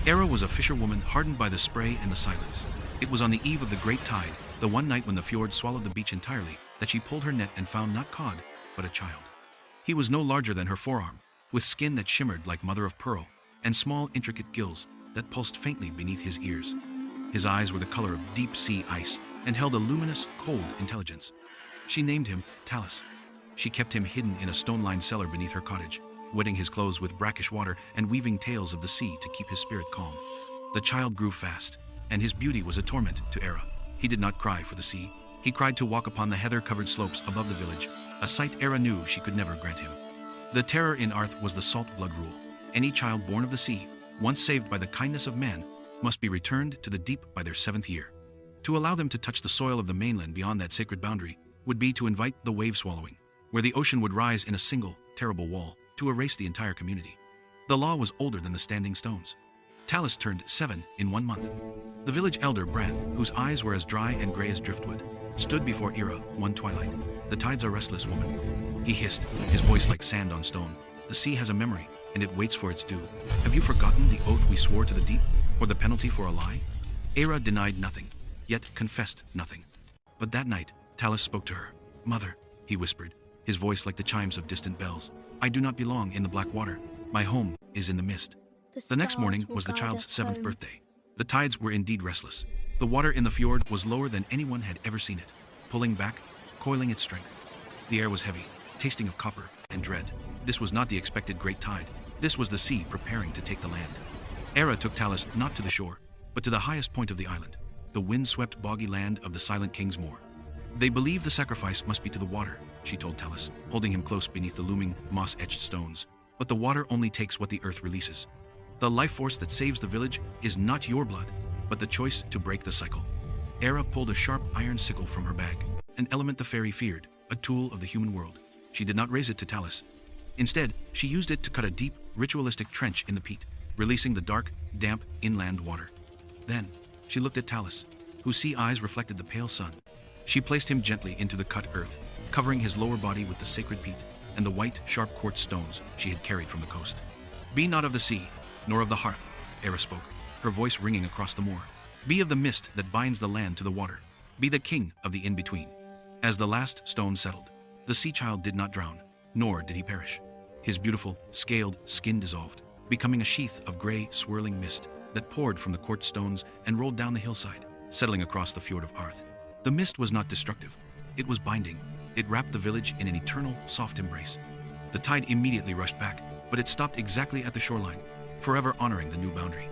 Era was a fisherwoman hardened by the spray and the silence. It was on the eve of the great tide, the one night when the fjord swallowed the beach entirely, that she pulled her net and found not cod, but a child. He was no larger than her forearm, with skin that shimmered like mother of pearl, and small intricate gills that pulsed faintly beneath his ears. His eyes were the color of deep sea ice and held a luminous, cold intelligence. She named him Talus. She kept him hidden in a stone-lined cellar beneath her cottage, wetting his clothes with brackish water and weaving tales of the sea to keep his spirit calm. The child grew fast, and his beauty was a torment to Era. He did not cry for the sea. He cried to walk upon the heather-covered slopes above the village, a sight Era knew she could never grant him. The terror in Arth was the salt blood rule. Any child born of the sea, once saved by the kindness of man, must be returned to the deep by their 7th year. To allow them to touch the soil of the mainland beyond that sacred boundary would be to invite the wave swallowing, where the ocean would rise in a single, terrible wall to erase the entire community. The law was older than the standing stones. Talus turned 7 in 1 month. The village elder, Bran, whose eyes were as dry and gray as driftwood, stood before Era one twilight. "The tides are restless, woman," he hissed, his voice like sand on stone. "The sea has a memory, and it waits for its due. Have you forgotten the oath we swore to the deep, or the penalty for a lie?" Era denied nothing, yet confessed nothing. But that night, Talus spoke to her. "Mother," he whispered, his voice like the chimes of distant bells, "I do not belong in the black water. My home is in the mist." The next morning was the child's 7th birthday. The tides were indeed restless. The water in the fjord was lower than anyone had ever seen it, pulling back, coiling its strength. The air was heavy, tasting of copper and dread. This was not the expected great tide. This was the sea preparing to take the land. Era took Talus not to the shore, but to the highest point of the island, the wind-swept boggy land of the silent King's Moor. "They believe the sacrifice must be to the water," she told Talus, holding him close beneath the looming, moss-etched stones. "But the water only takes what the earth releases. The life force that saves the village is not your blood, but the choice to break the cycle." Era pulled a sharp iron sickle from her bag, an element the fairy feared, a tool of the human world. She did not raise it to Talus. Instead, she used it to cut a deep, ritualistic trench in the peat, releasing the dark, damp inland water. Then, she looked at Talus, whose sea eyes reflected the pale sun. She placed him gently into the cut earth, covering his lower body with the sacred peat and the white, sharp quartz stones she had carried from the coast. "Be not of the sea, nor of the hearth," Era spoke, her voice ringing across the moor. "Be of the mist that binds the land to the water. Be the king of the in-between." As the last stone settled, the sea child did not drown, nor did he perish. His beautiful, scaled skin dissolved, becoming a sheath of gray, swirling mist that poured from the quartz stones and rolled down the hillside, settling across the fjord of Arth. The mist was not destructive. It was binding. It wrapped the village in an eternal, soft embrace. The tide immediately rushed back, but it stopped exactly at the shoreline, forever honoring the new boundary.